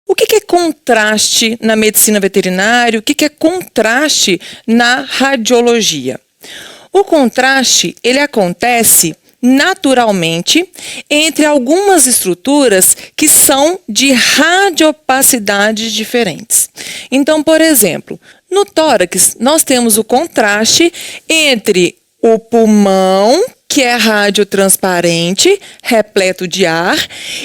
O que é contraste na medicina veterinária? O que é contraste na radiologia? O contraste, ele acontece naturalmente entre algumas estruturas que são de radiopacidades diferentes. Então, por exemplo, no tórax, nós temos o contraste entre o pulmão, que é radiotransparente, repleto de ar,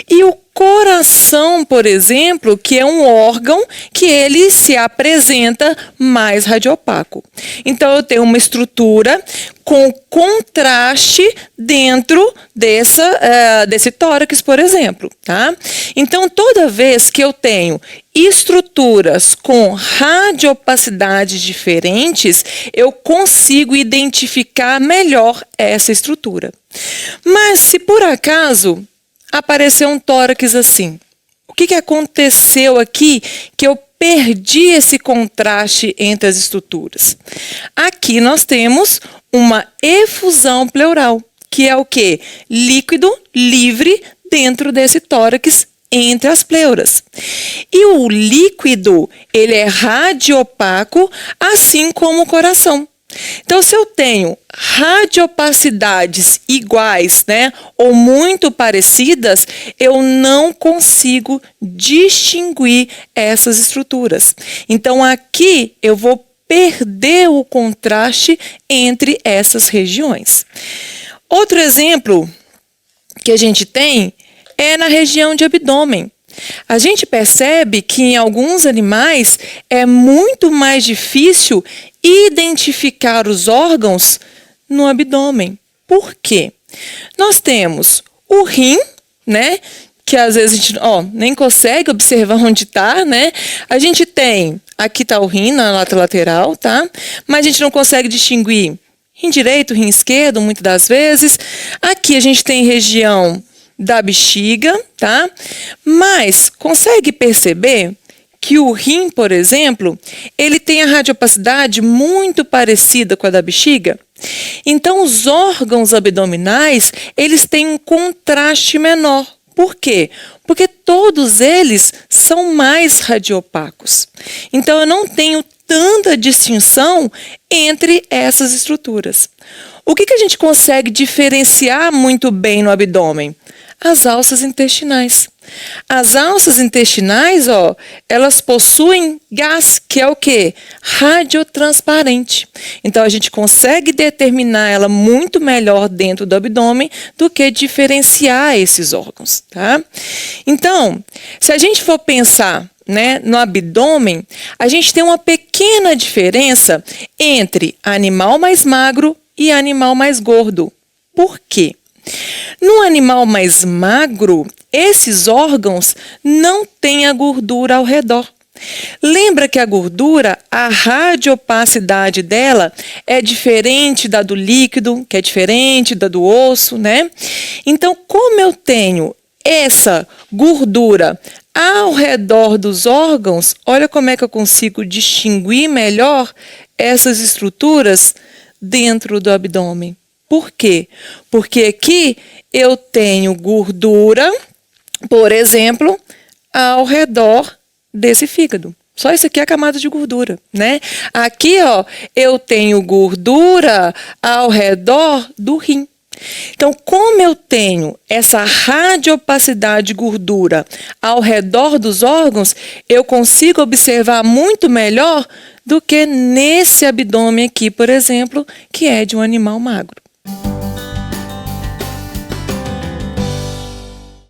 e o coração, por exemplo, que é um órgão que ele se apresenta mais radiopaco. Então, eu tenho uma estrutura com contraste dentro desse tórax, por exemplo, tá? Então, toda vez que eu tenho estruturas com radiopacidades diferentes, eu consigo identificar melhor essa estrutura. Mas, se por acaso apareceu um tórax assim, o que aconteceu aqui que eu perdi esse contraste entre as estruturas? Aqui nós temos uma efusão pleural, que é o quê? Líquido livre dentro desse tórax entre as pleuras. E o líquido, ele é radiopaco, assim como o coração. Então, se eu tenho radiopacidades iguais, né, ou muito parecidas, eu não consigo distinguir essas estruturas. Então, aqui eu vou perder o contraste entre essas regiões. Outro exemplo que a gente tem é na região de abdômen. A gente percebe que em alguns animais é muito mais difícil identificar os órgãos no abdômen. Por quê? Nós temos o rim, né? Que às vezes a gente nem consegue observar onde está, né? A gente tem, aqui está o rim na lateral, tá? Mas a gente não consegue distinguir rim direito, rim esquerdo, muitas das vezes. Aqui a gente tem região da bexiga, tá? Mas consegue perceber que o rim, por exemplo, ele tem a radiopacidade muito parecida com a da bexiga? Então, os órgãos abdominais, eles têm um contraste menor. Por quê? Porque todos eles são mais radiopacos. Então, eu não tenho tanta distinção entre essas estruturas. O que a gente consegue diferenciar muito bem no abdômen? As alças intestinais. As alças intestinais, elas possuem gás, que é o quê? Radiotransparente. Então, a gente consegue determinar ela muito melhor dentro do abdômen do que diferenciar esses órgãos, tá? Então, se a gente for pensar, né, no abdômen, a gente tem uma pequena diferença entre animal mais magro e animal mais gordo. Por quê? No animal mais magro, esses órgãos não têm a gordura ao redor. Lembra que a gordura, a radiopacidade dela é diferente da do líquido, que é diferente da do osso, né? Então, como eu tenho essa gordura ao redor dos órgãos, olha como é que eu consigo distinguir melhor essas estruturas dentro do abdômen. Por quê? Porque aqui eu tenho gordura, por exemplo, ao redor desse fígado. Só isso aqui é a camada de gordura, né? Aqui, eu tenho gordura ao redor do rim. Então, como eu tenho essa radiopacidade de gordura ao redor dos órgãos, eu consigo observar muito melhor do que nesse abdômen aqui, por exemplo, que é de um animal magro.